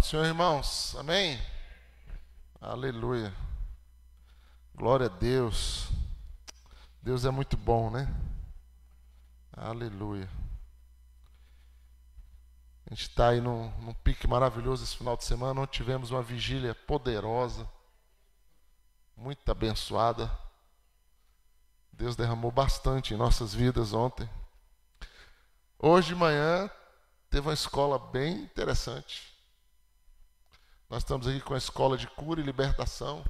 Senhor, irmãos. Amém? Aleluia. Glória a Deus. Deus é muito bom, né? Aleluia. A gente está aí num pique maravilhoso esse final de semana, onde tivemos uma vigília poderosa, muito abençoada. Deus derramou bastante em nossas vidas ontem. Hoje de manhã teve uma escola bem interessante. Nós estamos aqui com a escola de cura e libertação.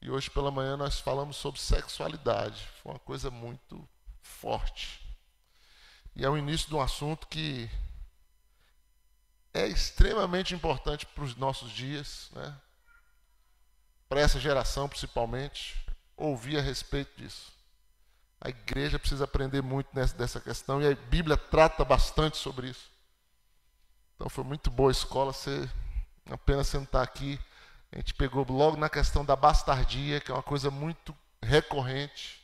E hoje pela manhã nós falamos sobre sexualidade. Foi uma coisa muito forte. E é o início de um assunto que é extremamente importante para os nossos dias, né? Para essa geração principalmente, ouvir a respeito disso. A igreja precisa aprender muito dessa questão e a Bíblia trata bastante sobre isso. Então foi muito boa a escola, você apenas sentar aqui. A gente pegou logo na questão da bastardia, que é uma coisa muito recorrente.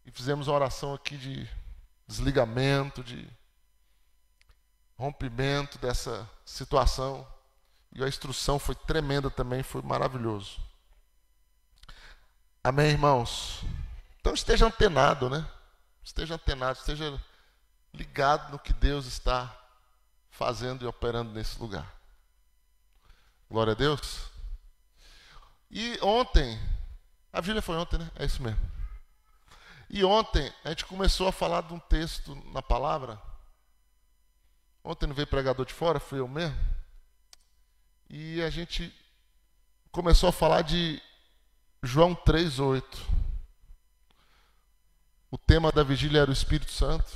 E fizemos uma oração aqui de desligamento, de rompimento dessa situação. E a instrução foi tremenda também, foi maravilhoso. Amém, irmãos? Então esteja antenado, né? Esteja antenado, esteja ligado no que Deus está fazendo e operando nesse lugar. Glória a Deus. E ontem, a vigília foi ontem, né? É isso mesmo. E ontem a gente começou a falar de um texto na palavra. Ontem não veio pregador de fora, fui eu mesmo. E a gente começou a falar de João 3:8. O tema da vigília era o Espírito Santo.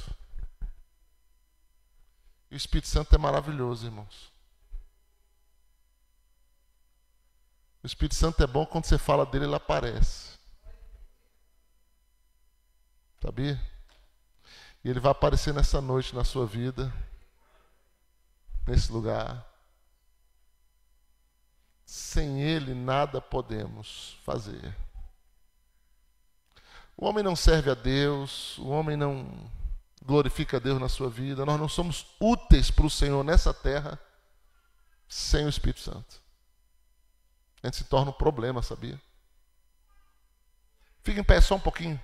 E o Espírito Santo é maravilhoso, irmãos. O Espírito Santo é bom, quando você fala dele, ele aparece. Sabia? E ele vai aparecer nessa noite na sua vida, nesse lugar. Sem ele, nada podemos fazer. O homem não serve a Deus, o homem não glorifica a Deus na sua vida. Nós não somos úteis para o Senhor nessa terra sem o Espírito Santo. A gente se torna um problema, sabia? Fica em pé só um pouquinho.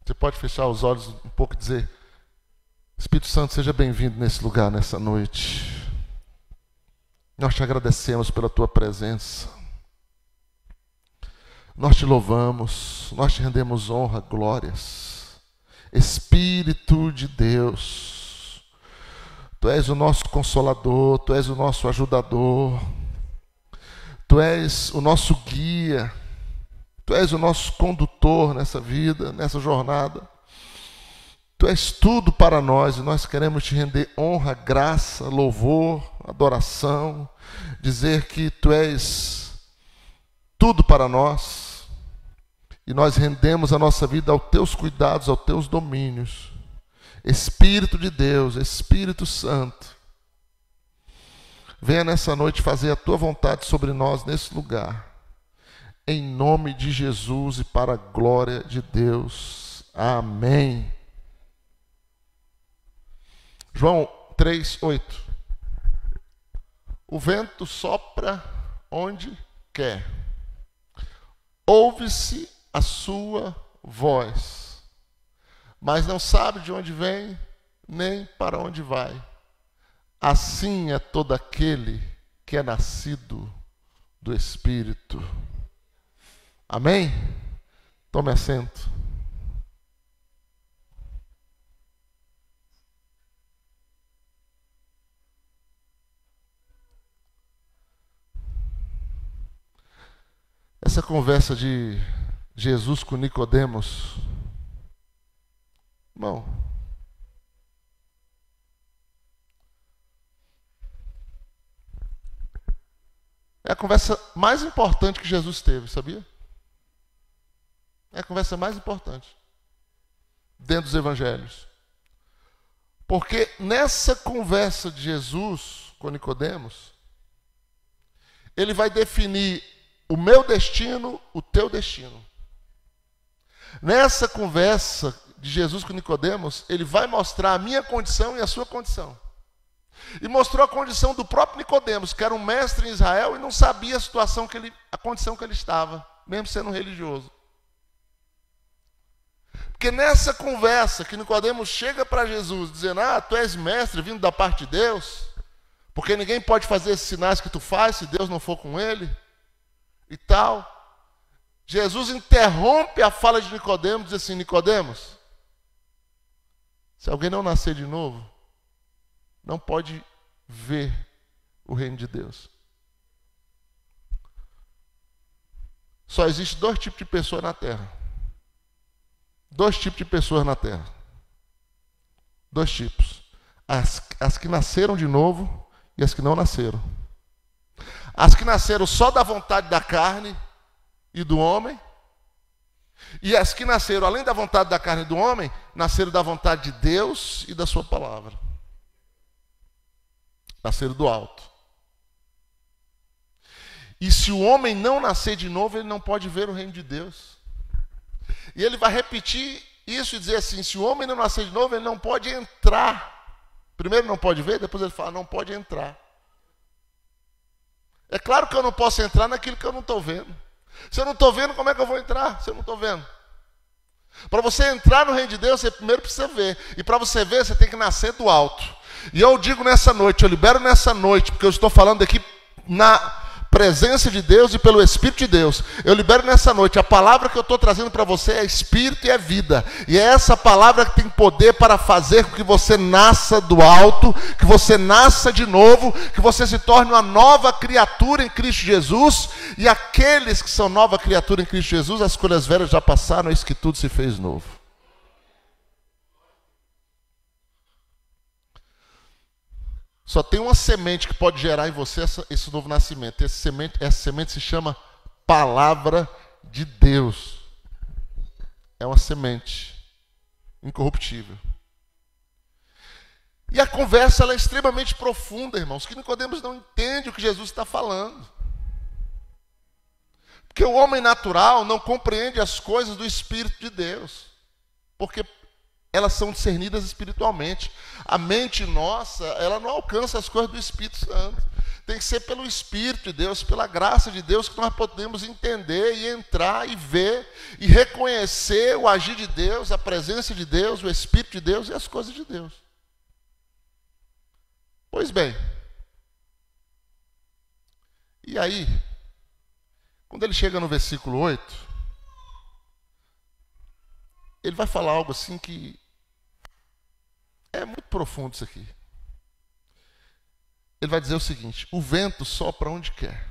Você pode fechar os olhos um pouco e dizer: Espírito Santo, seja bem-vindo nesse lugar, nessa noite. Nós te agradecemos pela tua presença. Nós te louvamos, nós te rendemos honra, glórias. Espírito de Deus, tu és o nosso consolador, tu és o nosso ajudador, tu és o nosso guia, tu és o nosso condutor nessa vida, nessa jornada. Tu és tudo para nós e nós queremos te render honra, graça, louvor, adoração, dizer que tu és tudo para nós. E nós rendemos a nossa vida aos teus cuidados, aos teus domínios. Espírito de Deus, Espírito Santo, venha nessa noite fazer a tua vontade sobre nós nesse lugar. Em nome de Jesus e para a glória de Deus. Amém. João 3:8. O vento sopra onde quer. Ouve-se a sua voz, mas não sabe de onde vem, nem para onde vai. Assim é todo aquele que é nascido do Espírito. Amém? Tome assento. Essa conversa de Jesus com Nicodemos, irmão, é a conversa mais importante que Jesus teve, sabia? É a conversa mais importante dentro dos evangelhos. Porque nessa conversa de Jesus com Nicodemos, ele vai definir o meu destino, o teu destino. Nessa conversa de Jesus com Nicodemos, ele vai mostrar a minha condição e a sua condição. E mostrou a condição do próprio Nicodemos, que era um mestre em Israel e não sabia a condição que ele estava, mesmo sendo um religioso. Porque nessa conversa que Nicodemos chega para Jesus dizendo: tu és mestre vindo da parte de Deus, porque ninguém pode fazer esses sinais que tu faz se Deus não for com ele, e tal. Jesus interrompe a fala de Nicodemos e diz assim: Nicodemos, se alguém não nascer de novo, não pode ver o reino de Deus. Só existe 2 tipos de pessoas na terra. 2 tipos de pessoas na terra. 2 tipos. As que nasceram de novo e as que não nasceram. As que nasceram só da vontade da carne e do homem, e as que nasceram além da vontade da carne e do homem, nasceram da vontade de Deus e da sua palavra. Nasceram do alto. E se o homem não nascer de novo, ele não pode ver o reino de Deus. E ele vai repetir isso e dizer assim: se o homem não nascer de novo, ele não pode entrar. Primeiro não pode ver, depois ele fala: não pode entrar. É claro que eu não posso entrar naquilo que eu não estou vendo. Se eu não estou vendo, como é que eu vou entrar? Se eu não estou vendo. Para você entrar no reino de Deus, você primeiro precisa ver. E para você ver, você tem que nascer do alto. E eu digo nessa noite, eu libero nessa noite, porque eu estou falando aqui na presença de Deus e pelo Espírito de Deus. Eu libero nessa noite, a palavra que eu estou trazendo para você é Espírito e é vida. E é essa palavra que tem poder para fazer com que você nasça do alto, que você nasça de novo, que você se torne uma nova criatura em Cristo Jesus. E aqueles que são nova criatura em Cristo Jesus, as coisas velhas já passaram, eis que tudo se fez novo. Só tem uma semente que pode gerar em você esse novo nascimento. Essa semente se chama Palavra de Deus. É uma semente incorruptível. E a conversa ela é extremamente profunda, irmãos, que Nicodemos não entende o que Jesus está falando. Porque o homem natural não compreende as coisas do Espírito de Deus. Porque elas são discernidas espiritualmente. A mente nossa, ela não alcança as coisas do Espírito Santo. Tem que ser pelo Espírito de Deus, pela graça de Deus, que nós podemos entender e entrar e ver e reconhecer o agir de Deus, a presença de Deus, o Espírito de Deus e as coisas de Deus. Pois bem, e aí, quando ele chega no versículo 8, ele vai falar algo assim que é muito profundo isso aqui. Ele vai dizer o seguinte: o vento sopra onde quer,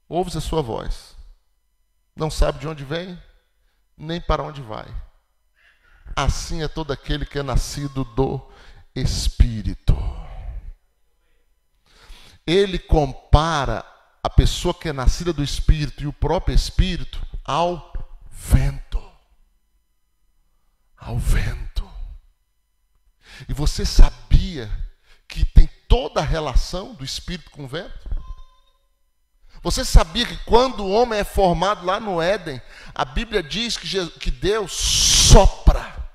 ouves a sua voz, não sabe de onde vem, nem para onde vai. Assim é todo aquele que é nascido do Espírito. Ele compara a pessoa que é nascida do Espírito e o próprio Espírito ao vento. Ao vento. E você sabia que tem toda a relação do Espírito com o vento? Você sabia que quando o homem é formado lá no Éden, a Bíblia diz que Deus sopra.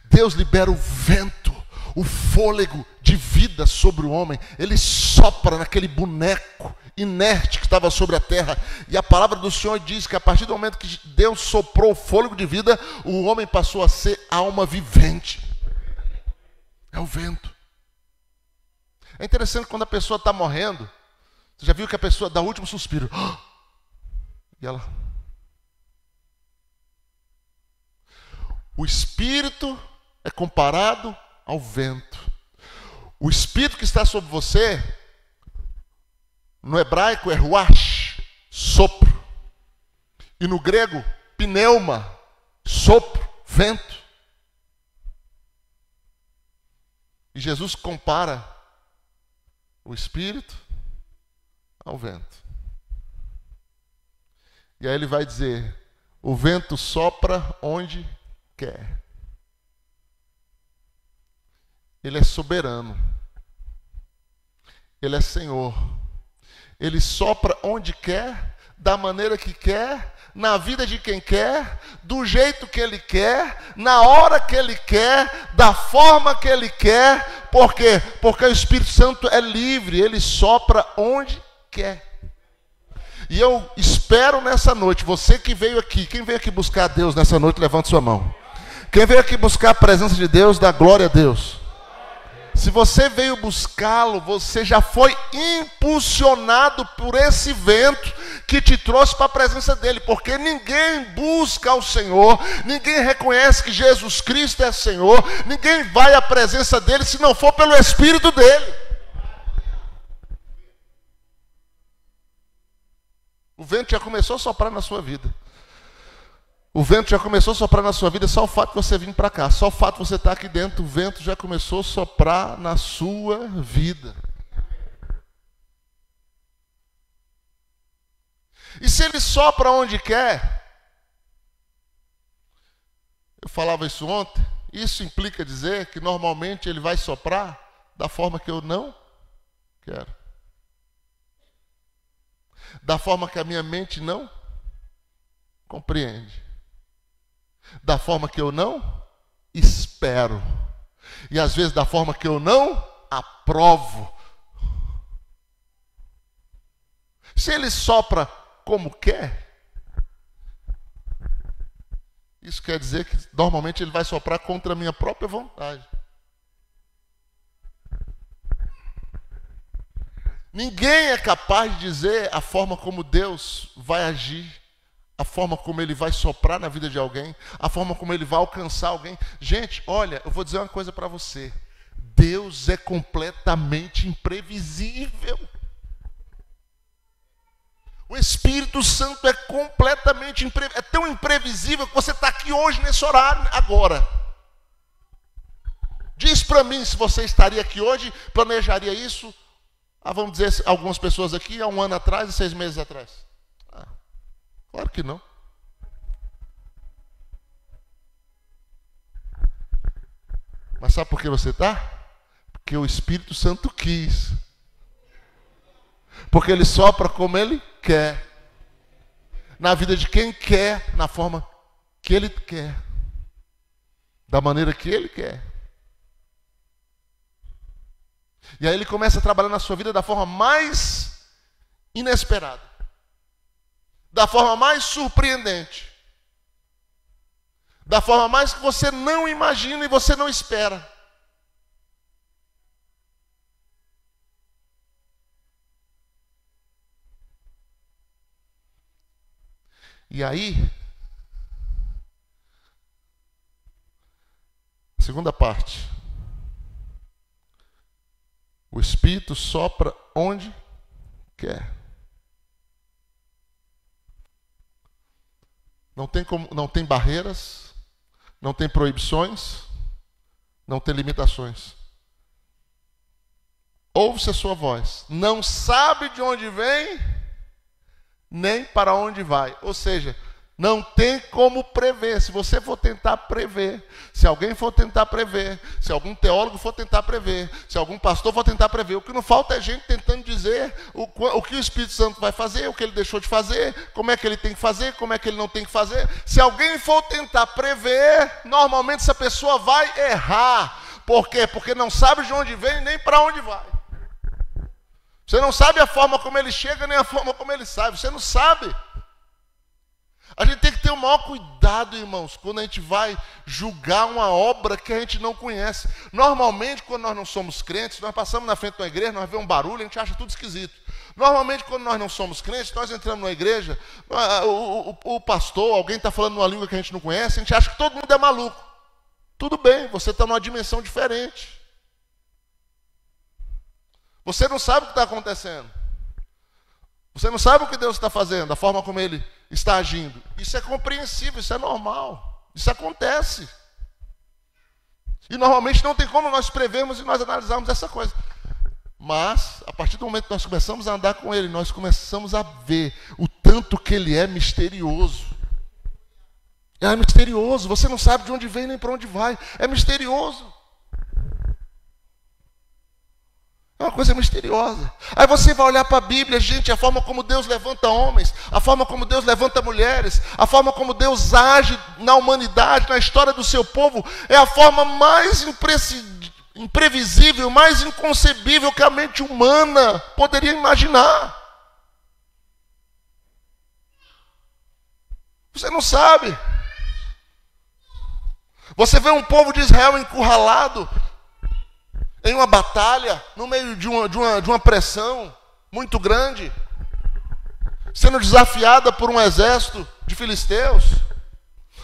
Deus libera o vento, o fôlego de vida sobre o homem. Ele sopra naquele boneco inerte que estava sobre a terra. E a palavra do Senhor diz que a partir do momento que Deus soprou o fôlego de vida, o homem passou a ser alma vivente. É o vento. É interessante quando a pessoa está morrendo. Você já viu que a pessoa dá o último suspiro? E ela... O Espírito é comparado ao vento. O Espírito que está sobre você, no hebraico é ruach, sopro. E no grego, pneuma, sopro, vento. E Jesus compara o Espírito ao vento. E aí ele vai dizer: o vento sopra onde quer. Ele é soberano. Ele é Senhor. Ele sopra onde quer, da maneira que quer, na vida de quem quer, do jeito que Ele quer, na hora que Ele quer, da forma que Ele quer. Por quê? Porque o Espírito Santo é livre, Ele sopra onde quer. E eu espero nessa noite, você que veio aqui, quem veio aqui buscar Deus nessa noite, levante sua mão. Quem veio aqui buscar a presença de Deus, dá glória a Deus. Se você veio buscá-lo, você já foi impulsionado por esse vento que te trouxe para a presença dele, porque ninguém busca ao Senhor, ninguém reconhece que Jesus Cristo é Senhor, ninguém vai à presença dele se não for pelo Espírito dele. O vento já começou a soprar na sua vida. O vento já começou a soprar na sua vida, só o fato de você vir para cá, só o fato de você estar aqui dentro, o vento já começou a soprar na sua vida. E se ele sopra onde quer, eu falava isso ontem, isso implica dizer que normalmente ele vai soprar da forma que eu não quero. Da forma que a minha mente não compreende. Da forma que eu não espero. E às vezes da forma que eu não aprovo. Se ele sopra como quer, isso quer dizer que normalmente ele vai soprar contra a minha própria vontade. Ninguém é capaz de dizer a forma como Deus vai agir, a forma como Ele vai soprar na vida de alguém, a forma como Ele vai alcançar alguém. Gente, olha, eu vou dizer uma coisa para você. Deus é completamente imprevisível. O Espírito Santo é completamente imprevisível. É tão imprevisível que você está aqui hoje nesse horário, agora. Diz para mim se você estaria aqui hoje, planejaria isso. Vamos dizer, algumas pessoas aqui, há 1 ano atrás e 6 meses atrás. Claro que não. Mas sabe por que você está? Porque o Espírito Santo quis. Porque Ele sopra como Ele quer. Na vida de quem quer, na forma que Ele quer. Da maneira que Ele quer. E aí Ele começa a trabalhar na sua vida da forma mais inesperada. Da forma mais surpreendente. Da forma mais que você não imagina e você não espera. E aí, segunda parte. O Espírito sopra onde quer. Não tem barreiras, não tem proibições, não tem limitações. Ouve-se a sua voz. Não sabe de onde vem, nem para onde vai. Ou seja, não tem como prever. Se você for tentar prever, se alguém for tentar prever, se algum teólogo for tentar prever, se algum pastor for tentar prever, o que não falta é gente tentando dizer o que o Espírito Santo vai fazer, o que ele deixou de fazer, como é que ele tem que fazer, como é que ele não tem que fazer. Se alguém for tentar prever, normalmente essa pessoa vai errar. Por quê? Porque não sabe de onde vem nem para onde vai. Você não sabe a forma como ele chega, nem a forma como ele sai. Você não sabe. A gente tem que ter o maior cuidado, irmãos, quando a gente vai julgar uma obra que a gente não conhece. Normalmente, quando nós não somos crentes, nós passamos na frente de uma igreja, nós vemos um barulho, a gente acha tudo esquisito. Normalmente, quando nós não somos crentes, nós entramos numa igreja, o pastor, alguém está falando uma língua que a gente não conhece, a gente acha que todo mundo é maluco. Tudo bem, você está numa dimensão diferente. Você não sabe o que está acontecendo. Você não sabe o que Deus está fazendo, a forma como Ele está agindo. Isso é compreensível, isso é normal. Isso acontece. E normalmente não tem como nós prevermos e nós analisarmos essa coisa. Mas, a partir do momento que nós começamos a andar com Ele, nós começamos a ver o tanto que Ele é misterioso. É misterioso, você não sabe de onde vem nem para onde vai. É misterioso. uma coisa misteriosa. Aí você vai olhar para a Bíblia, gente, a forma como Deus levanta homens, a forma como Deus levanta mulheres, a forma como Deus age na humanidade, na história do seu povo, é a forma mais imprevisível, mais inconcebível que a mente humana poderia imaginar. Você não sabe. Você vê um povo de Israel encurralado em uma batalha, no meio de uma pressão muito grande, sendo desafiada por um exército de filisteus.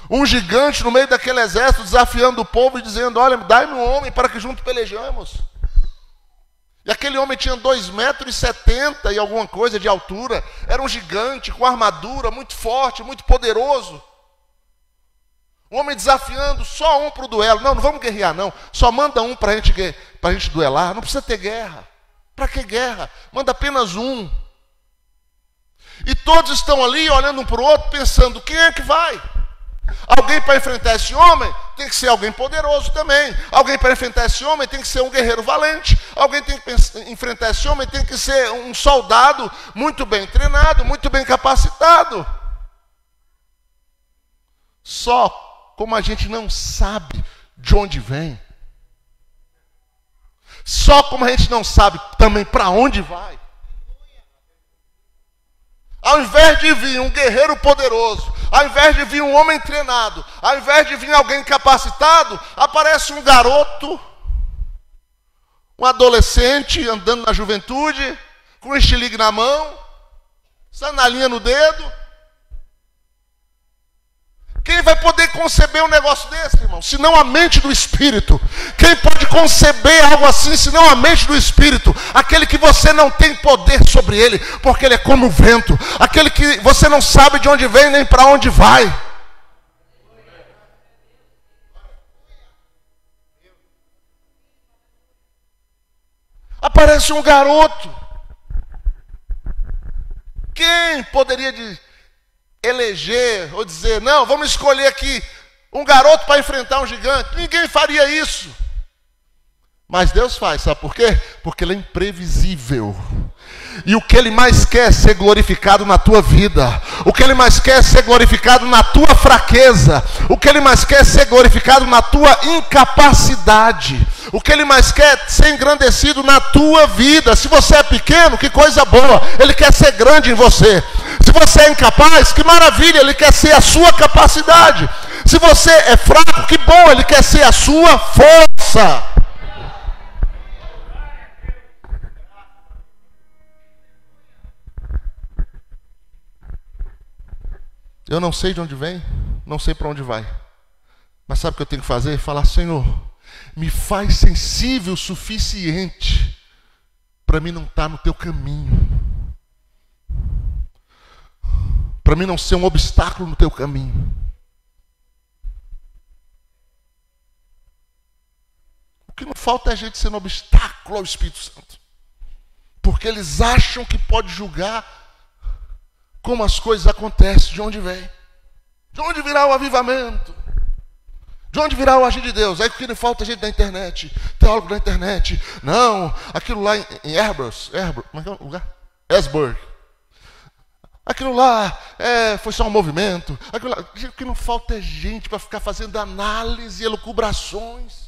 Um gigante no meio daquele exército desafiando o povo e dizendo: olha, dai-me um homem para que juntos pelejamos. E aquele homem tinha 2,70 m e alguma coisa de altura. Era um gigante com armadura, muito forte, muito poderoso. Um homem desafiando só um para o duelo. Não vamos guerrear não. Só manda um para a gente duelar. Não precisa ter guerra. Para que guerra? Manda apenas um. E todos estão ali olhando um para o outro, pensando: quem é que vai? Alguém para enfrentar esse homem tem que ser alguém poderoso também. Alguém para enfrentar esse homem tem que ser um guerreiro valente. Alguém tem que enfrentar esse homem tem que ser um soldado muito bem treinado, muito bem capacitado. Só como a gente não sabe de onde vem, só como a gente não sabe também para onde vai, ao invés de vir um guerreiro poderoso, ao invés de vir um homem treinado, ao invés de vir alguém capacitado, aparece um garoto, um adolescente andando na juventude, com um estilingue na mão, sandalinha no dedo. Quem vai poder conceber um negócio desse, irmão? Senão a mente do Espírito. Quem pode conceber algo assim, senão a mente do Espírito? Aquele que você não tem poder sobre ele, porque ele é como o vento. Aquele que você não sabe de onde vem nem para onde vai. Aparece um garoto. Quem poderia eleger ou dizer: não, vamos escolher aqui um garoto para enfrentar um gigante? Ninguém faria isso. Mas Deus faz, sabe por quê? Porque ele é imprevisível. E o que ele mais quer é ser glorificado na tua vida. O que ele mais quer é ser glorificado na tua fraqueza. O que ele mais quer é ser glorificado na tua incapacidade. O que ele mais quer é ser engrandecido na tua vida. Se você é pequeno, que coisa boa, ele quer ser grande em você. Se você é incapaz, que maravilha, ele quer ser a sua capacidade. Se você é fraco, que bom, ele quer ser a sua força. Eu não sei de onde vem, não sei para onde vai. Mas sabe o que eu tenho que fazer? Falar: Senhor, me faz sensível o suficiente para mim não estar no teu caminho. Para mim não ser um obstáculo no teu caminho. O que não falta é gente sendo obstáculo ao Espírito Santo. Porque eles acham que pode julgar como as coisas acontecem, de onde vem. De onde virá o avivamento? De onde virá o agir de Deus? Aí o que não falta é gente na internet, teólogo na internet. Não, aquilo lá em Erbers, como é que é o lugar? Esburg. Aquilo lá foi só um movimento. Aquilo lá, o que não falta é gente para ficar fazendo análise, elucubrações,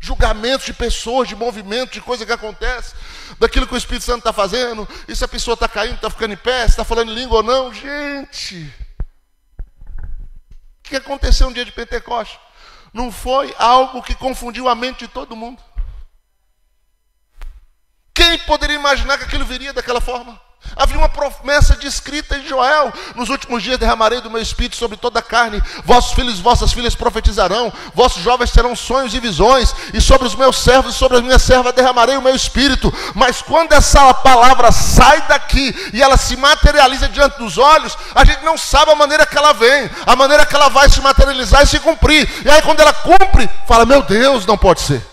julgamentos de pessoas, de movimentos, de coisa que acontece, daquilo que o Espírito Santo está fazendo, e se a pessoa está caindo, está ficando em pé, se está falando em língua ou não. Gente, o que aconteceu no dia de Pentecostes? Não foi algo que confundiu a mente de todo mundo? Quem poderia imaginar que aquilo viria daquela forma? Havia uma promessa descrita em Joel: nos últimos dias derramarei do meu espírito sobre toda a carne, vossos filhos e vossas filhas profetizarão, vossos jovens terão sonhos e visões, e sobre os meus servos e sobre as minhas servas derramarei o meu espírito. Mas quando essa palavra sai daqui e ela se materializa diante dos olhos, a gente não sabe a maneira que ela vem, a maneira que ela vai se materializar e se cumprir. E aí quando ela cumpre, fala: meu Deus, não pode ser.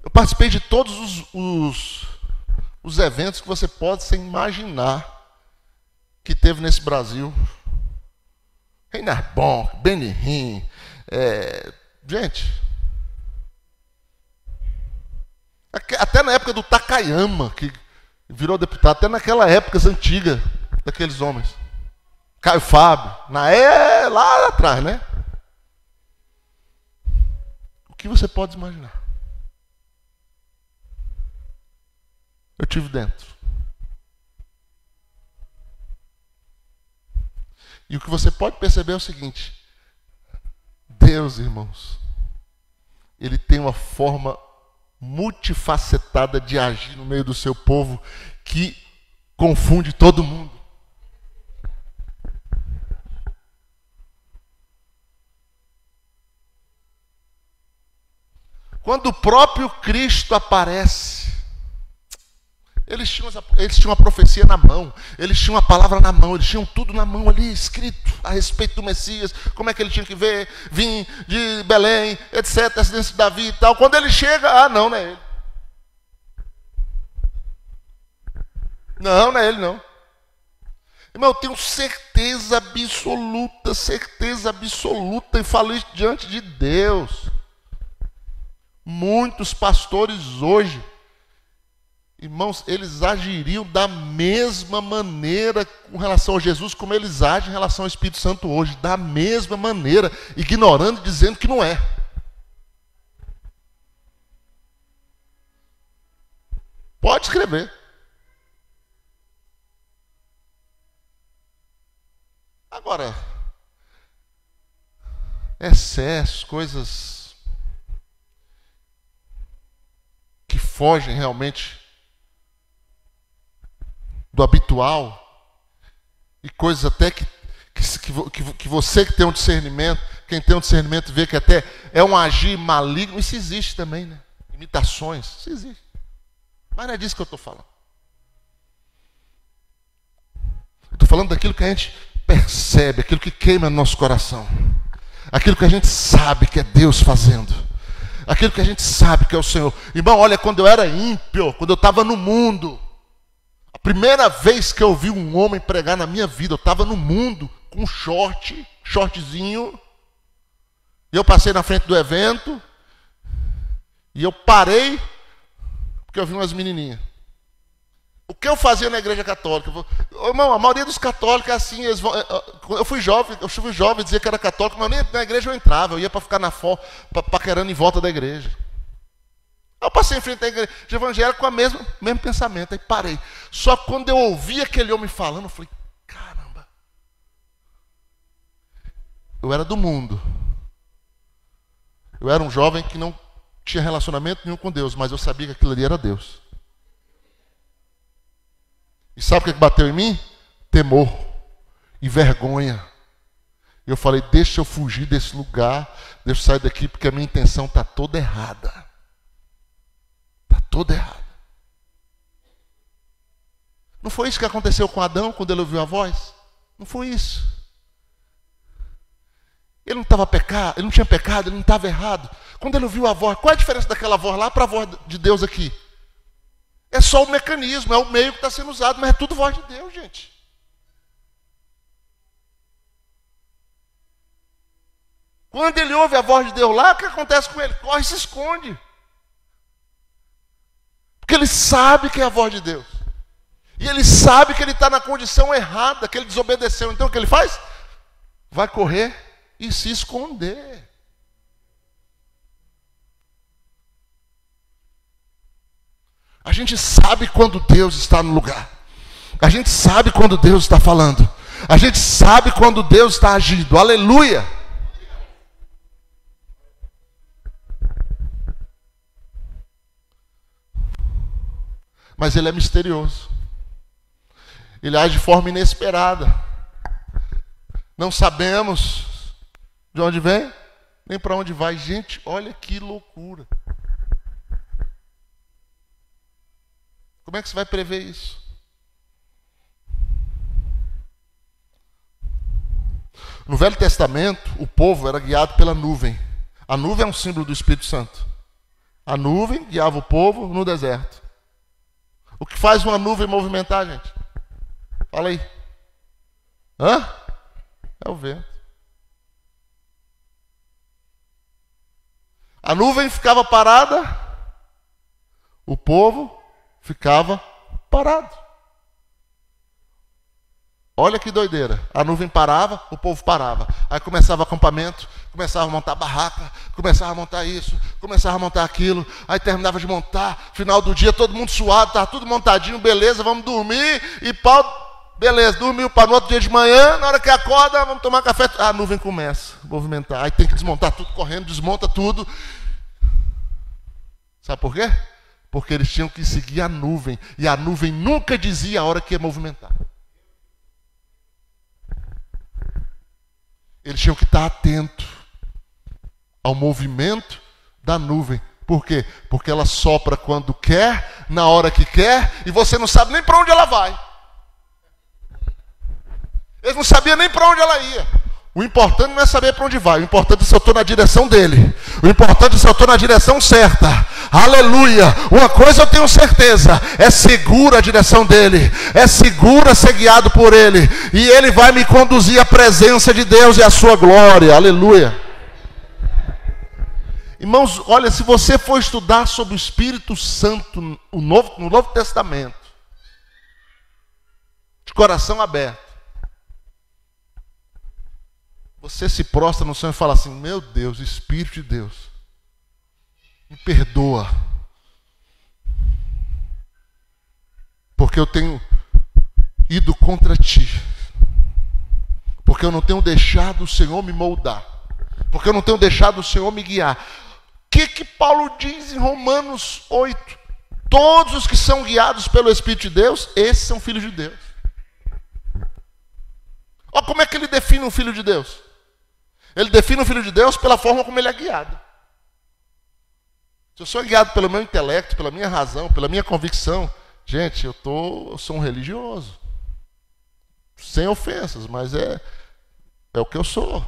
Eu participei de todos os eventos que você pode se imaginar que teve nesse Brasil. Reinhard Bonk, Benihim, gente, até na época do Takayama, que virou deputado, até naquela época antiga daqueles homens. Caio Fábio, lá atrás, né? O que você pode imaginar? Eu tive dentro. E o que você pode perceber é o seguinte: Deus, irmãos, Ele tem uma forma multifacetada de agir no meio do seu povo que confunde todo mundo. Quando o próprio Cristo aparece, eles tinham uma profecia na mão, eles tinham a palavra na mão, eles tinham tudo na mão ali, escrito a respeito do Messias, como é que ele tinha que vir de Belém, etc., descendência de Davi e tal. Quando ele chega, não é ele. Não é ele, não. Irmão, eu tenho certeza absoluta, e falo isso diante de Deus. Muitos pastores hoje, irmãos, eles agiriam da mesma maneira com relação a Jesus como eles agem em relação ao Espírito Santo hoje, da mesma maneira, ignorando e dizendo que não é. Pode escrever. Agora, excessos, coisas que fogem realmente do habitual, e coisas até que você que tem um discernimento, quem tem um discernimento vê que até é um agir maligno. Isso existe também, né? Imitações, isso existe. Mas não é disso que eu estou falando. Estou falando daquilo que a gente percebe, aquilo que queima no nosso coração, aquilo que a gente sabe que é Deus fazendo, aquilo que a gente sabe que é o Senhor. Irmão, olha, quando eu era ímpio, quando eu estava no mundo, a primeira vez que eu vi um homem pregar na minha vida, eu estava no mundo, com um shortzinho, e eu passei na frente do evento, e eu parei, porque eu vi umas menininhas. O que eu fazia na igreja católica? Irmão, a maioria dos católicos é assim. Eu fui jovem, dizia que era católico, mas nem na igreja eu entrava. Eu ia para ficar paquerando em volta da igreja. Eu passei em frente à igreja evangélica com o mesmo pensamento. Aí parei. Só quando eu ouvi aquele homem falando, eu falei, caramba. Eu era do mundo. Eu era um jovem que não tinha relacionamento nenhum com Deus, mas eu sabia que aquilo ali era Deus. E sabe o que bateu em mim? Temor e vergonha. Eu falei, deixa eu fugir desse lugar, deixa eu sair daqui, porque a minha intenção está toda errada. Está toda errada. Não foi isso que aconteceu com Adão quando ele ouviu a voz? Não foi isso. Ele não estava pecado, ele não tinha pecado, ele não estava errado. Quando ele ouviu a voz, qual é a diferença daquela voz lá para a voz de Deus aqui? É só o mecanismo, é o meio que está sendo usado, mas é tudo voz de Deus, gente. Quando ele ouve a voz de Deus lá, o que acontece com ele? Corre e se esconde. Porque ele sabe que é a voz de Deus. E ele sabe que ele está na condição errada, que ele desobedeceu. Então o que ele faz? Vai correr e se esconder. A gente sabe quando Deus está no lugar. A gente sabe quando Deus está falando. A gente sabe quando Deus está agindo. Aleluia! Mas Ele é misterioso. Ele age de forma inesperada. Não sabemos de onde vem, nem para onde vai. Gente, olha que loucura. Como é que você vai prever isso? No Velho Testamento, o povo era guiado pela nuvem. A nuvem é um símbolo do Espírito Santo. A nuvem guiava o povo no deserto. O que faz uma nuvem movimentar, gente? Fala aí. Hã? É o vento. A nuvem ficava parada, o povo ficava parado. Olha que doideira. A nuvem parava, o povo parava. Aí começava o acampamento, começava a montar barraca, começava a montar isso, começava a montar aquilo. Aí terminava de montar, final do dia todo mundo suado, estava tudo montadinho, beleza, vamos dormir. E pau, beleza, dormiu para no outro dia de manhã, na hora que acorda, vamos tomar café. A nuvem começa a movimentar. Aí tem que desmontar tudo correndo, desmonta tudo. Sabe por quê? Porque eles tinham que seguir a nuvem. E a nuvem nunca dizia a hora que ia movimentar. Eles tinham que estar atentos ao movimento da nuvem. Por quê? Porque ela sopra quando quer, na hora que quer, e você não sabe nem para onde ela vai. Eles não sabiam nem para onde ela ia. O importante não é saber para onde vai. O importante é se eu estou na direção dele. O importante é se eu estou na direção certa. Aleluia. Uma coisa eu tenho certeza. É segura a direção dele. É segura ser guiado por ele. E ele vai me conduzir à presença de Deus e à sua glória. Aleluia. Irmãos, olha, se você for estudar sobre o Espírito Santo no Novo Testamento, de coração aberto, você se prostra no chão e fala assim: meu Deus, Espírito de Deus, me perdoa, porque eu tenho ido contra ti, porque eu não tenho deixado o Senhor me moldar, porque eu não tenho deixado o Senhor me guiar. O que Paulo diz em Romanos 8? Todos os que são guiados pelo Espírito de Deus, esses são filhos de Deus. Olha como é que ele define um filho de Deus. Ele define o filho de Deus pela forma como ele é guiado. Se eu sou guiado pelo meu intelecto, pela minha razão, pela minha convicção, gente, eu sou um religioso. Sem ofensas, mas é o que eu sou.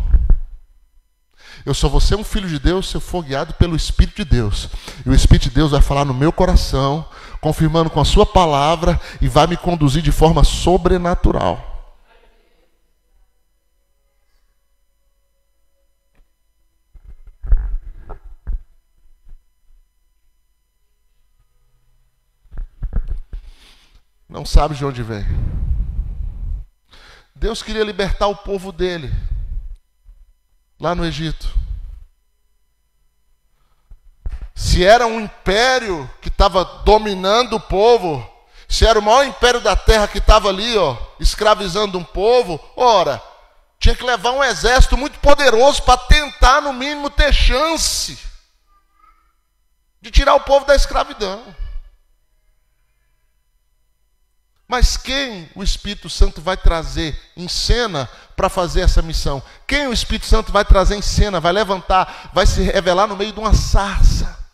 Eu só vou ser um filho de Deus se eu for guiado pelo Espírito de Deus. E o Espírito de Deus vai falar no meu coração, confirmando com a sua palavra, e vai me conduzir de forma sobrenatural. Não sabe de onde vem. Deus queria libertar o povo dele, lá no Egito. Se era um império que estava dominando o povo, se era o maior império da terra que estava ali, escravizando um povo, ora, tinha que levar um exército muito poderoso para tentar, no mínimo, ter chance de tirar o povo da escravidão. Mas quem o Espírito Santo vai trazer em cena para fazer essa missão? Quem o Espírito Santo vai trazer em cena, vai levantar, vai se revelar no meio de uma sarça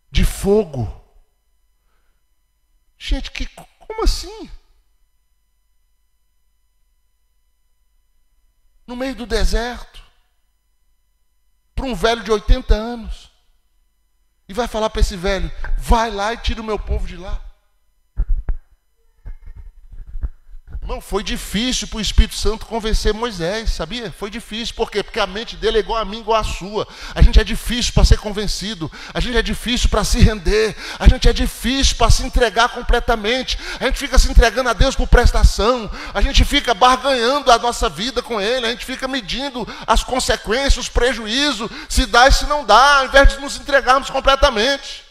de fogo? Gente, como assim? No meio do deserto, para um velho de 80 anos, e vai falar para esse velho: vai lá e tira o meu povo de lá. Irmão, foi difícil para o Espírito Santo convencer Moisés, sabia? Foi difícil. Por quê? Porque a mente dele é igual a mim, igual a sua. A gente é difícil para ser convencido. A gente é difícil para se render. A gente é difícil para se entregar completamente. A gente fica se entregando a Deus por prestação. A gente fica barganhando a nossa vida com Ele. A gente fica medindo as consequências, os prejuízos, se dá e se não dá, ao invés de nos entregarmos completamente.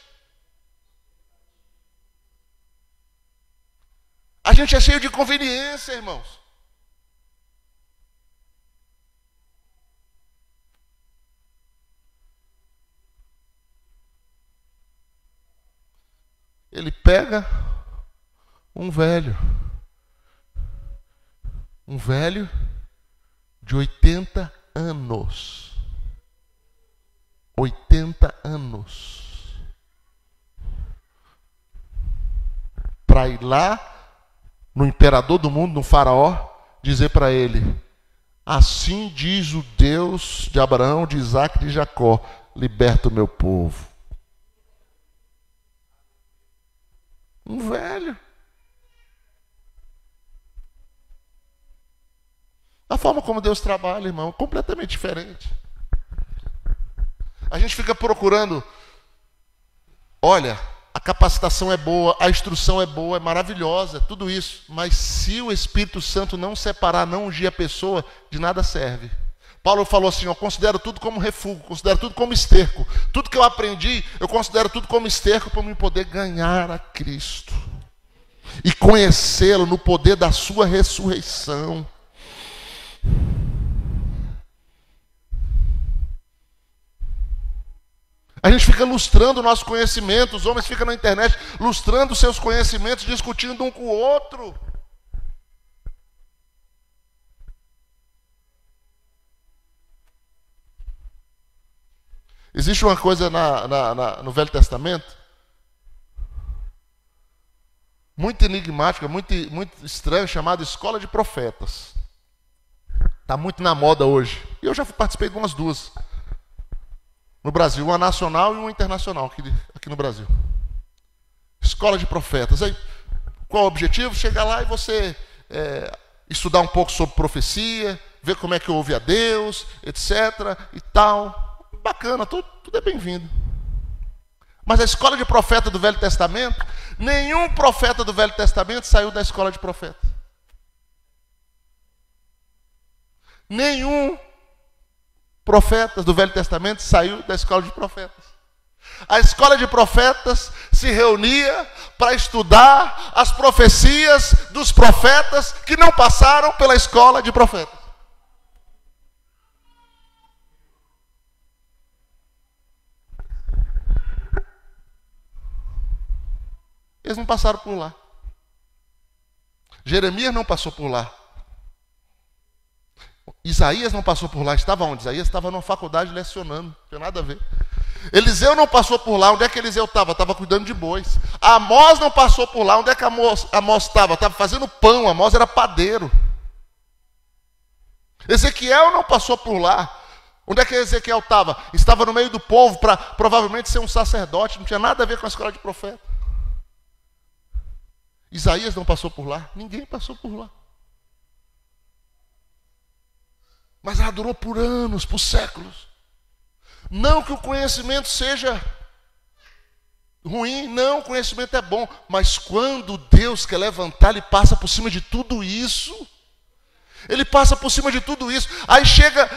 A gente é cheio de conveniência, irmãos. Ele pega um velho de 80 anos. 80 anos. Para ir lá no imperador do mundo, no faraó, dizer para ele: assim diz o Deus de Abraão, de Isaac e de Jacó, liberta o meu povo. Um velho. forma como Deus trabalha, irmão, é completamente diferente. A gente fica procurando, olha, a capacitação é boa, a instrução é boa, é maravilhosa, tudo isso. Mas se o Espírito Santo não separar, não ungir a pessoa, de nada serve. Paulo falou assim, eu considero tudo como refúgio, considero tudo como esterco. Tudo que eu aprendi, eu considero tudo como esterco para eu poder ganhar a Cristo. E conhecê-lo no poder da sua ressurreição. A gente fica lustrando o nosso conhecimento, os homens ficam na internet lustrando seus conhecimentos, discutindo um com o outro. Existe uma coisa no Velho Testamento, muito enigmática, muito estranha, chamada escola de profetas. Está muito na moda hoje. E eu já participei de umas duas. No Brasil, uma nacional e uma internacional, aqui no Brasil. Escola de profetas. Aí, qual o objetivo? Chegar lá e você estudar um pouco sobre profecia, ver como é que ouve a Deus, etc. e tal. Bacana, tudo é bem-vindo. Mas a escola de profeta do Velho Testamento, nenhum profeta do Velho Testamento saiu da escola de profeta. Nenhum profeta do Velho Testamento saiu da escola de profetas. A escola de profetas se reunia para estudar as profecias dos profetas que não passaram pela escola de profetas. Eles não passaram por lá. Jeremias não passou por lá. Isaías não passou por lá. Estava onde? Isaías estava numa faculdade lecionando. Não tinha nada a ver. Eliseu não passou por lá. Onde é que Eliseu estava? Estava cuidando de bois. Amós não passou por lá. Onde é que Amós estava? Estava fazendo pão. Amós era padeiro. Ezequiel não passou por lá. Onde é que Ezequiel estava? Estava no meio do povo para provavelmente ser um sacerdote. Não tinha nada a ver com a escola de profeta. Isaías não passou por lá. Ninguém passou por lá. Mas ela durou por anos, por séculos. Não que o conhecimento seja ruim, não, o conhecimento é bom. Mas quando Deus quer levantar, Ele passa por cima de tudo isso. Ele passa por cima de tudo isso. Aí chega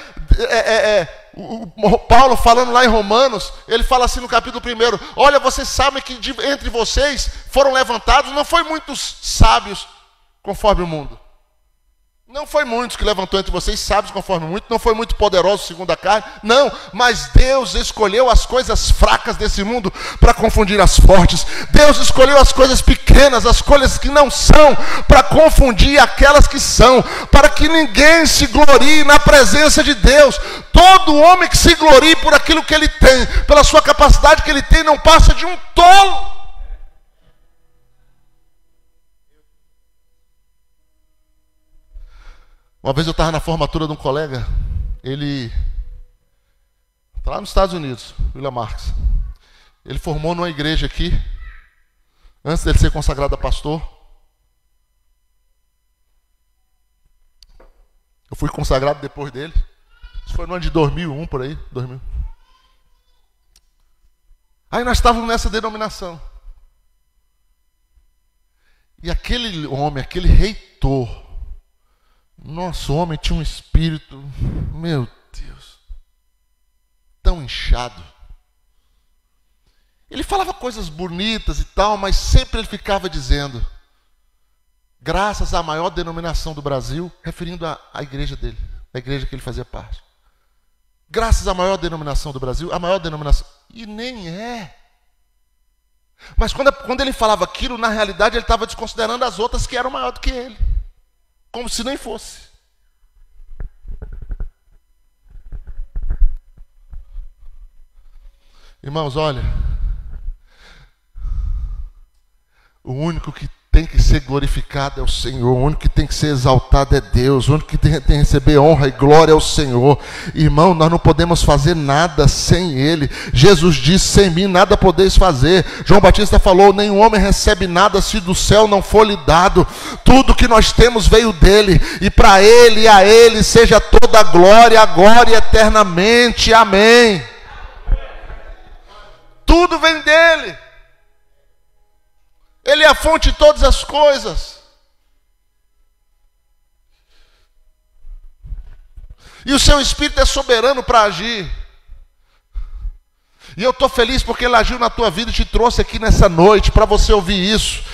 o Paulo falando lá em Romanos, ele fala assim no capítulo 1, olha, vocês sabem que entre vocês foram levantados, não foi muitos sábios conforme o mundo. Não foi muitos que levantou entre vocês, sábios conforme muito, não foi muito poderoso segundo a carne, não, mas Deus escolheu as coisas fracas desse mundo para confundir as fortes. Deus escolheu as coisas pequenas, as coisas que não são, para confundir aquelas que são, para que ninguém se glorie na presença de Deus. Todo homem que se glorie por aquilo que ele tem, pela sua capacidade que ele tem, não passa de um tolo. Uma vez eu estava na formatura de um colega, ele está lá nos Estados Unidos, William Marx. Ele formou numa igreja aqui, antes dele ser consagrado a pastor. Eu fui consagrado depois dele. Isso foi no ano de 2001, por aí, 2000. Aí nós estávamos nessa denominação. E aquele homem, aquele reitor, nosso homem tinha um espírito, meu Deus, tão inchado. Ele falava coisas bonitas e tal, mas sempre ele ficava dizendo, graças à maior denominação do Brasil, referindo à igreja dele, a igreja que ele fazia parte. Graças à maior denominação do Brasil, a maior denominação, e nem é. Mas quando ele falava aquilo, na realidade ele estava desconsiderando as outras que eram maior do que ele. Como se nem fosse. Irmãos, olha. O único que tem que ser glorificado é o Senhor, o único que tem que ser exaltado é Deus, o único que tem que receber honra e glória é o Senhor. Irmão, nós não podemos fazer nada sem Ele. Jesus disse: sem mim nada podeis fazer. João Batista falou: nenhum homem recebe nada se do céu não for lhe dado. Tudo que nós temos veio dele, e para Ele e a Ele seja toda a glória, agora e eternamente. Amém. Tudo vem dele. Ele é a fonte de todas as coisas. E o seu Espírito é soberano para agir. E eu estou feliz porque Ele agiu na tua vida e te trouxe aqui nessa noite para você ouvir isso.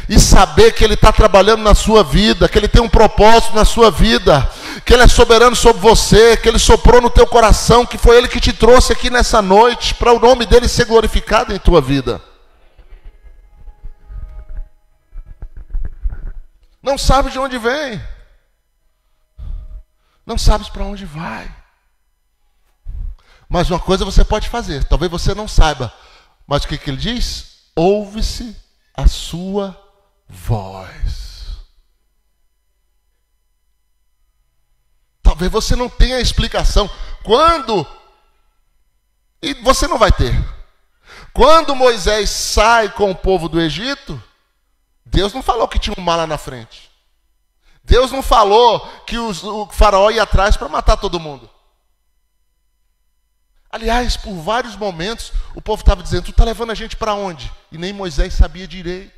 E saber que Ele está trabalhando na sua vida, que Ele tem um propósito na sua vida, que Ele é soberano sobre você, que Ele soprou no teu coração, que foi Ele que te trouxe aqui nessa noite, para o nome dEle ser glorificado em tua vida. Não sabe de onde vem, não sabes para onde vai. Mas uma coisa você pode fazer, talvez você não saiba, mas o que Ele diz? Ouve-se a sua voz. Talvez você não tenha explicação. Quando, e você não vai ter, quando Moisés sai com o povo do Egito, Deus não falou que tinha um mar lá na frente. Deus não falou que o faraó ia atrás para matar todo mundo. Aliás, por vários momentos, o povo estava dizendo: tu está levando a gente para onde? E nem Moisés sabia direito.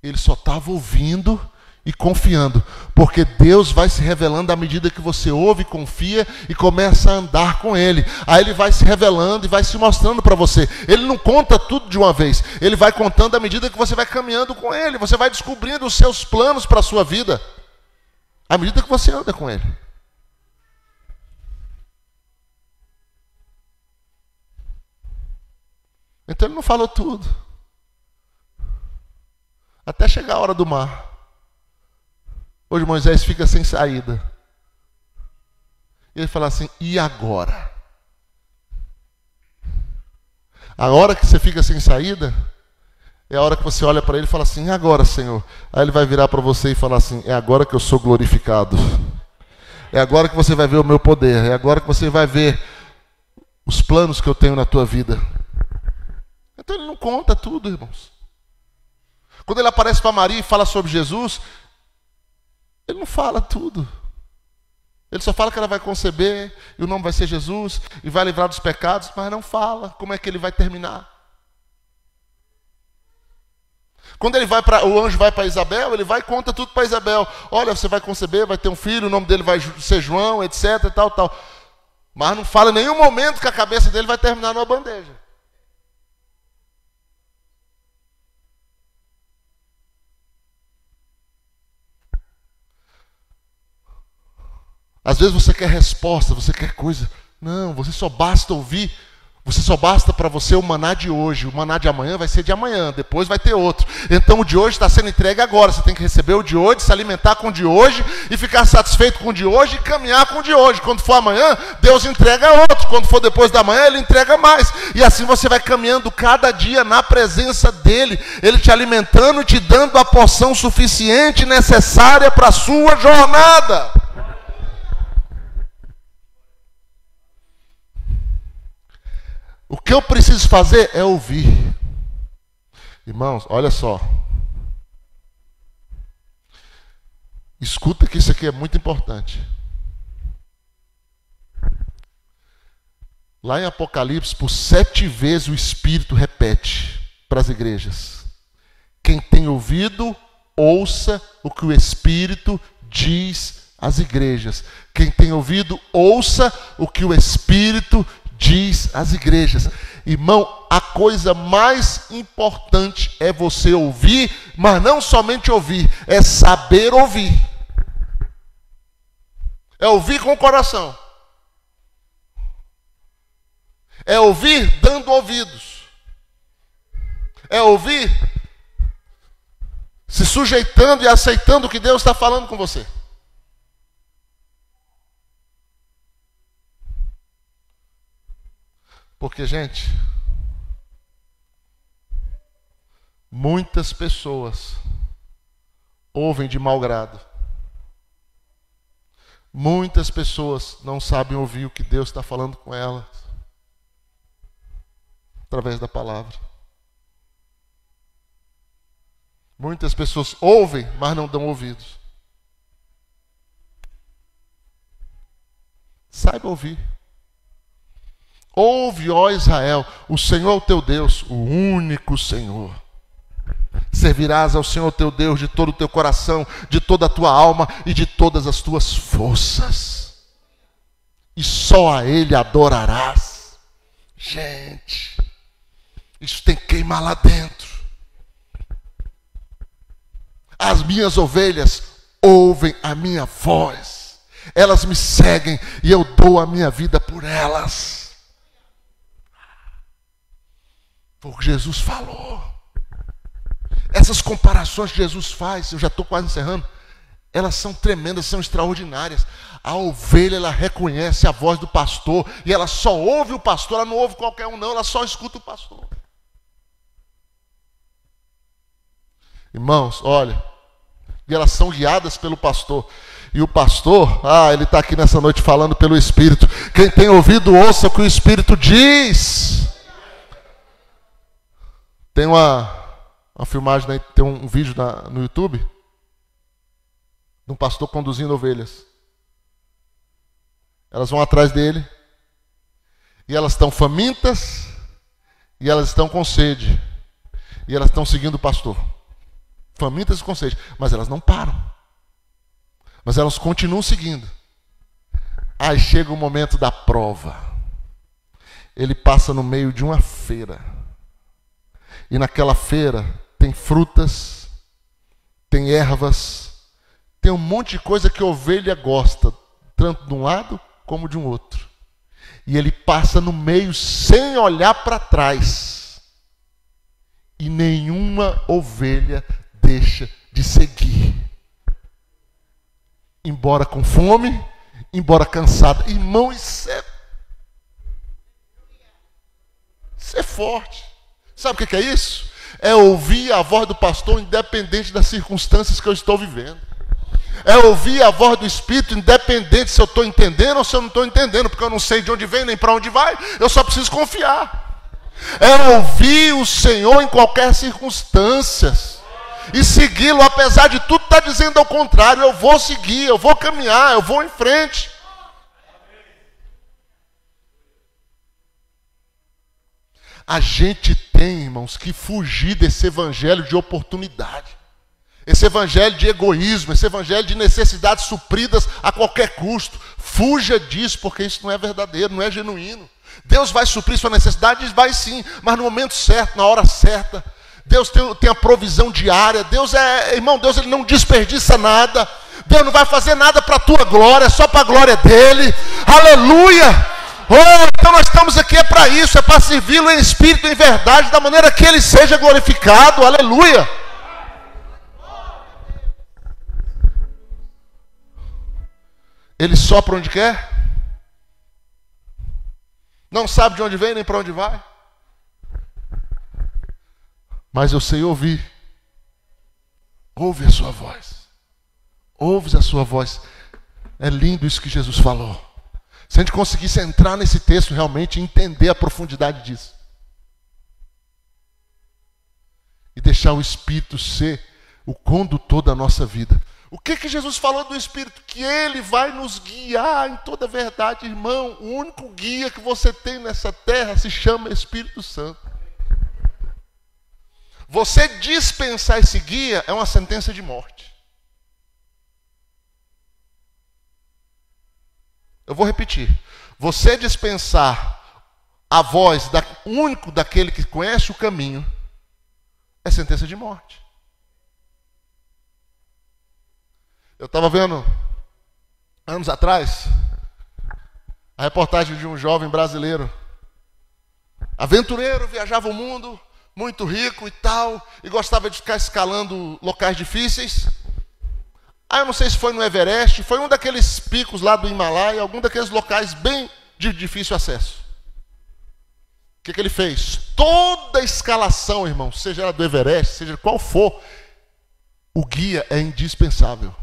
Ele só estava ouvindo e confiando, porque Deus vai se revelando à medida que você ouve, confia e começa a andar com Ele. Aí Ele vai se revelando e vai se mostrando para você. Ele não conta tudo de uma vez, Ele vai contando à medida que você vai caminhando com Ele. Você vai descobrindo os seus planos para a sua vida, à medida que você anda com Ele. Então Ele não falou tudo, até chegar a hora do mar. Hoje Moisés fica sem saída. Ele fala assim: e agora? A hora que você fica sem saída é a hora que você olha para Ele e fala assim: e agora, Senhor? Aí Ele vai virar para você e falar assim: é agora que eu sou glorificado. É agora que você vai ver o meu poder. É agora que você vai ver os planos que eu tenho na tua vida. Então Ele não conta tudo, irmãos. Quando Ele aparece para Maria e fala sobre Jesus, Ele não fala tudo. Ele só fala que ela vai conceber, e o nome vai ser Jesus, e vai livrar dos pecados, mas não fala como é que ele vai terminar. Quando o anjo vai para Isabel, ele vai e conta tudo para Isabel. Olha, você vai conceber, vai ter um filho, o nome dele vai ser João, etc, tal, tal. Mas não fala em nenhum momento que a cabeça dele vai terminar numa bandeja. Às vezes você quer resposta, você quer coisa. Não, você só basta ouvir. Você só basta para você o maná de hoje. O maná de amanhã vai ser de amanhã, depois vai ter outro. Então o de hoje está sendo entregue agora. Você tem que receber o de hoje, se alimentar com o de hoje e ficar satisfeito com o de hoje e caminhar com o de hoje. Quando for amanhã, Deus entrega outro. Quando for depois da manhã, Ele entrega mais. E assim você vai caminhando cada dia na presença dEle. Ele te alimentando e te dando a porção suficiente e necessária para a sua jornada. O que eu preciso fazer é ouvir. Irmãos, olha só. Escuta que isso aqui é muito importante. Lá em Apocalipse, por 7 vezes o Espírito repete para as igrejas: quem tem ouvido, ouça o que o Espírito diz às igrejas. Quem tem ouvido, ouça o que o Espírito diz às igrejas. Irmão, a coisa mais importante é você ouvir, mas não somente ouvir, é saber ouvir. É ouvir com o coração. É ouvir dando ouvidos. É ouvir se sujeitando e aceitando o que Deus está falando com você. Porque, gente, Muitas pessoas ouvem de mau grado. Muitas pessoas não sabem ouvir o que Deus está falando com elas através da palavra. Muitas pessoas ouvem, mas não dão ouvidos. Saiba ouvir. Ouve, ó Israel, o Senhor é o teu Deus, o único Senhor. Servirás ao Senhor teu Deus de todo o teu coração, de toda a tua alma e de todas as tuas forças. E só a Ele adorarás. Gente, isso tem que queimar lá dentro. As minhas ovelhas ouvem a minha voz. Elas me seguem e eu dou a minha vida por elas. Foi o que Jesus falou. Essas comparações que Jesus faz, eu já estou quase encerrando, elas são tremendas, são extraordinárias. A ovelha, ela reconhece a voz do pastor, e ela só ouve o pastor, ela não ouve qualquer um não, ela só escuta o pastor. Irmãos, olha, e elas são guiadas pelo pastor. E o pastor, ele está aqui nessa noite falando pelo Espírito. Quem tem ouvido, ouça o que o Espírito diz. Tem uma filmagem, né? Tem um vídeo no YouTube de um pastor conduzindo ovelhas. Elas vão atrás dele e elas estão famintas e elas estão com sede e elas estão seguindo o pastor. Famintas e com sede, mas elas não param. Mas elas continuam seguindo. Aí chega o momento da prova. Ele passa no meio de uma feira. E naquela feira tem frutas, tem ervas, tem um monte de coisa que a ovelha gosta, tanto de um lado como de um outro. E ele passa no meio sem olhar para trás. E nenhuma ovelha deixa de seguir. Embora com fome, embora cansada. Irmão, isso é forte. Sabe o que é isso? É ouvir a voz do pastor independente das circunstâncias que eu estou vivendo. É ouvir a voz do Espírito independente se eu estou entendendo ou se eu não estou entendendo, porque eu não sei de onde vem nem para onde vai, eu só preciso confiar. É ouvir o Senhor em qualquer circunstância e segui-lo, apesar de tudo estar dizendo ao contrário. Eu vou seguir, eu vou caminhar, eu vou em frente. A gente tem, irmãos, que fugir desse evangelho de oportunidade. Esse evangelho de egoísmo, esse evangelho de necessidades supridas a qualquer custo. Fuja disso, porque isso não é verdadeiro, não é genuíno. Deus vai suprir sua necessidade? Vai sim, mas no momento certo, na hora certa. Deus tem a provisão diária. Deus ele não desperdiça nada. Deus não vai fazer nada para a tua glória, é só para a glória dele. Aleluia! Então nós estamos aqui para isso, é para servi-lo em espírito e em verdade, da maneira que ele seja glorificado. Aleluia! Ele sopra onde quer, não sabe de onde vem nem para onde vai, mas eu sei ouvir. Ouve a sua voz, ouves a sua voz. É lindo isso que Jesus falou. Se a gente conseguisse entrar nesse texto realmente e entender a profundidade disso. E deixar o Espírito ser o condutor da nossa vida. O que Jesus falou do Espírito? Que Ele vai nos guiar em toda a verdade, irmão. O único guia que você tem nessa terra se chama Espírito Santo. Você dispensar esse guia é uma sentença de morte. Eu vou repetir. Você dispensar a voz único daquele que conhece o caminho é sentença de morte. Eu estava vendo, anos atrás, a reportagem de um jovem brasileiro, aventureiro, viajava o mundo, muito rico e tal, e gostava de ficar escalando locais difíceis. Eu não sei se foi no Everest, foi um daqueles picos lá do Himalaia, algum daqueles locais bem de difícil acesso. O que ele fez? toda a escalação, irmão, seja ela do Everest, seja qual for, o guia é indispensável.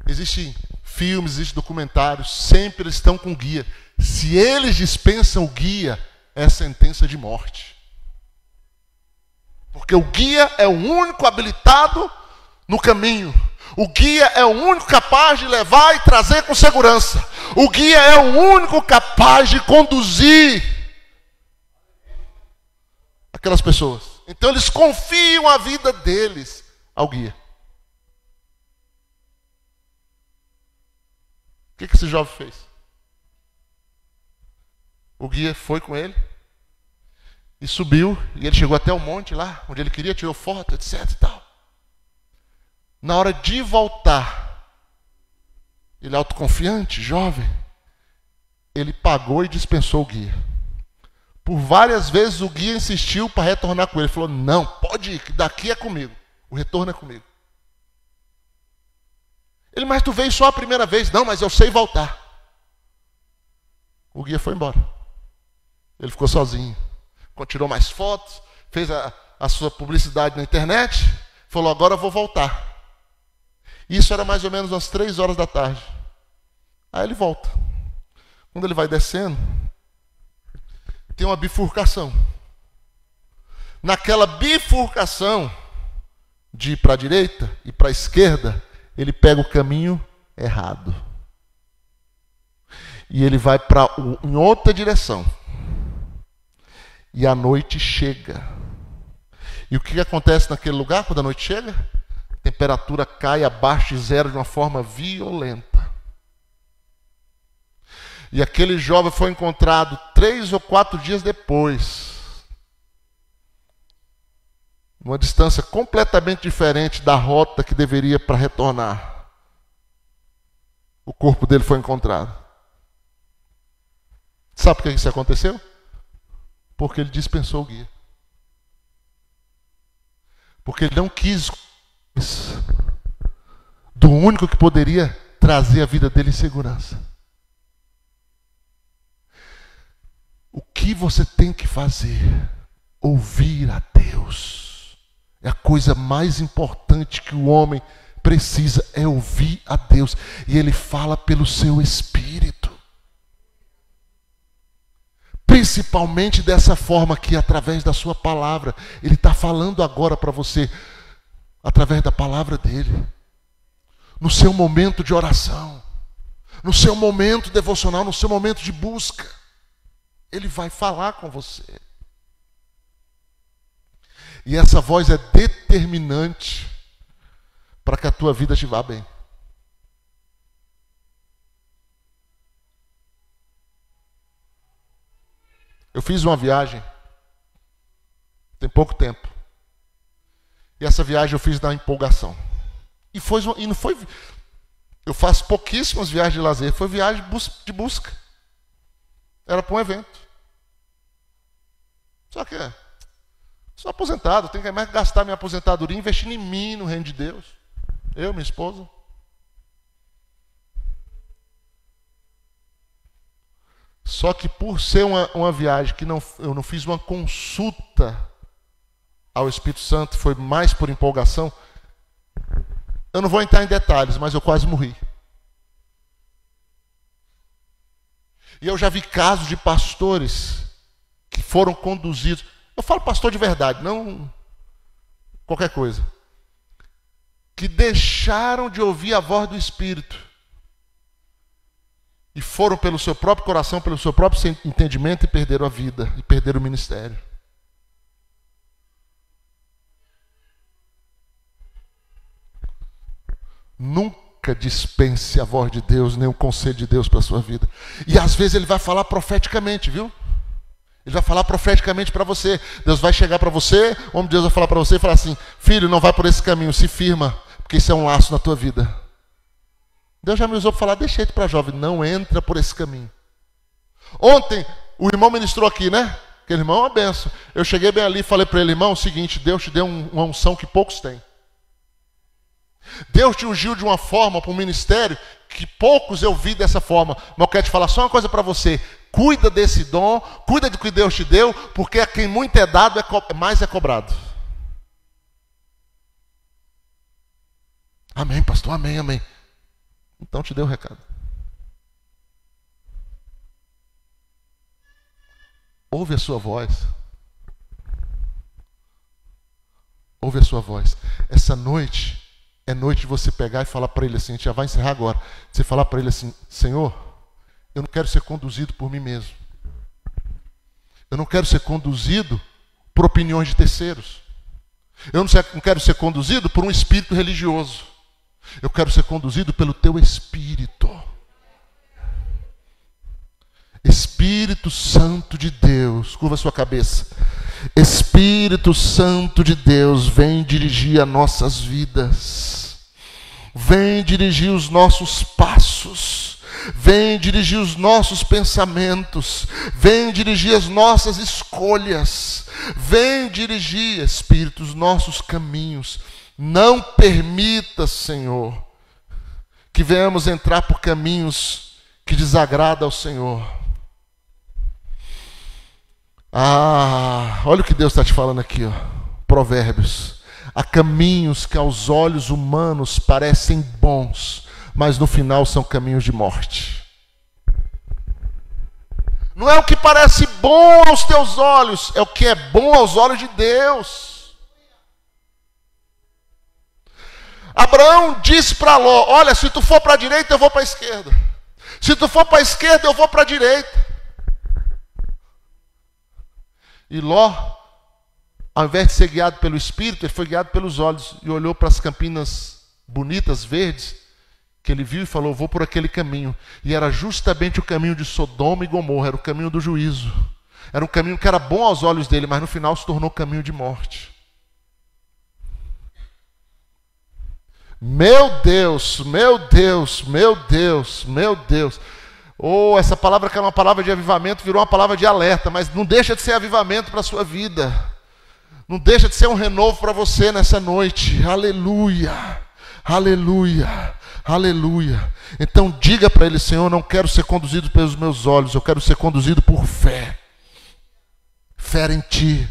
Existem filmes, existem documentários, sempre eles estão com guia. Se eles dispensam o guia, é sentença de morte. Porque o guia é o único habilitado no caminho. O guia é o único capaz de levar e trazer com segurança. O guia é o único capaz de conduzir aquelas pessoas. Então eles confiam a vida deles ao guia. O que esse jovem fez? O guia foi com ele e subiu, e ele chegou até o monte lá, onde ele queria, tirou foto, etc e tal. Na hora de voltar, ele autoconfiante, jovem, ele pagou e dispensou o guia. Por várias vezes o guia insistiu para retornar com ele. Ele falou, não, pode ir, que daqui é comigo, o retorno é comigo. Ele, mas tu veio só a primeira vez. Não, mas eu sei voltar. O guia foi embora. Ele ficou sozinho. Tirou mais fotos, fez a sua publicidade na internet, falou, agora eu vou voltar. Isso era mais ou menos umas 3 horas da tarde. Aí ele volta. Quando ele vai descendo, tem uma bifurcação. Naquela bifurcação, de ir para a direita e para a esquerda, ele pega o caminho errado. E ele vai em outra direção. E a noite chega. E o que acontece naquele lugar quando a noite chega? A temperatura cai abaixo de zero de uma forma violenta. E aquele jovem foi encontrado 3 ou 4 dias depois. Numa distância completamente diferente da rota que deveria para retornar. O corpo dele foi encontrado. Sabe por que isso aconteceu? Porque ele dispensou o guia. Porque ele não quis do único que poderia trazer a vida dele em segurança. O que você tem que fazer? Ouvir a Deus. É a coisa mais importante que o homem precisa, é ouvir a Deus. E Ele fala pelo seu Espírito. Principalmente dessa forma que através da sua palavra. Ele está falando agora para você, através da palavra dele. No seu momento de oração. No seu momento devocional, no seu momento de busca. Ele vai falar com você. E essa voz é determinante para que a tua vida te vá bem. Eu fiz uma viagem, tem pouco tempo. E essa viagem eu fiz na empolgação. E não foi... Eu faço pouquíssimas viagens de lazer, foi viagem de busca. Era para um evento. Só que sou aposentado, tenho que mais gastar minha aposentadoria investindo em mim, no reino de Deus. Eu, minha esposa. Só que por ser uma viagem que eu não fiz uma consulta ao Espírito Santo, foi mais por empolgação, eu não vou entrar em detalhes, mas eu quase morri. E eu já vi casos de pastores que foram conduzidos. Eu falo pastor de verdade, não qualquer coisa. Que deixaram de ouvir a voz do Espírito. E foram pelo seu próprio coração, pelo seu próprio entendimento e perderam a vida. E perderam o ministério. Nunca dispense a voz de Deus, nem o conselho de Deus para a sua vida. E às vezes Ele vai falar profeticamente, viu? Ele vai falar profeticamente para você. Deus vai chegar para você, o homem de Deus vai falar para você e falar assim: filho, não vai por esse caminho, se firma, porque isso é um laço na tua vida. Deus já me usou para falar, deixa ele para jovem, não entra por esse caminho. Ontem, o irmão ministrou aqui, né? Aquele irmão é uma benção. Eu cheguei bem ali e falei para ele: irmão, é o seguinte, Deus te deu uma unção que poucos têm. Deus te ungiu de uma forma para um ministério que poucos eu vi dessa forma. Mas eu quero te falar só uma coisa para você. Cuida desse dom, cuida do que Deus te deu, porque a quem muito é dado, mais é cobrado. Amém, pastor, amém, amém. Então te dei o recado. Ouve a sua voz. Ouve a sua voz. Essa noite é noite de você pegar e falar para ele assim, a gente já vai encerrar agora. Você falar para ele assim, Senhor, eu não quero ser conduzido por mim mesmo. Eu não quero ser conduzido por opiniões de terceiros. Eu não quero ser conduzido por um espírito religioso. Eu quero ser conduzido pelo teu Espírito. Espírito Santo de Deus, curva a sua cabeça. Espírito Santo de Deus, vem dirigir as nossas vidas. Vem dirigir os nossos passos. Vem dirigir os nossos pensamentos. Vem dirigir as nossas escolhas. Vem dirigir, Espírito, os nossos caminhos. Não permita, Senhor, que venhamos entrar por caminhos que desagradam ao Senhor. Olha o que Deus está te falando aqui, ó. Provérbios. Há caminhos que aos olhos humanos parecem bons, mas no final são caminhos de morte. Não é o que parece bom aos teus olhos, é o que é bom aos olhos de Deus. Abraão disse para Ló, olha, se tu for para a direita, eu vou para a esquerda. Se tu for para a esquerda, eu vou para a direita. E Ló, ao invés de ser guiado pelo Espírito, ele foi guiado pelos olhos e olhou para as campinas bonitas, verdes, que ele viu e falou, vou por aquele caminho. E era justamente o caminho de Sodoma e Gomorra, era o caminho do juízo. Era um caminho que era bom aos olhos dele, mas no final se tornou caminho de morte. Meu Deus, meu Deus, meu Deus, meu Deus. Oh, essa palavra que era uma palavra de avivamento virou uma palavra de alerta, mas não deixa de ser avivamento para a sua vida. Não deixa de ser um renovo para você nessa noite. Aleluia, aleluia, aleluia. Então diga para ele, Senhor, eu não quero ser conduzido pelos meus olhos, eu quero ser conduzido por fé. Fé em Ti,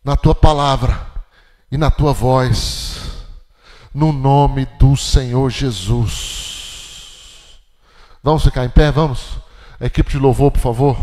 na Tua palavra e na Tua voz. No nome do Senhor Jesus. Vamos ficar em pé, vamos? A equipe de louvor, por favor.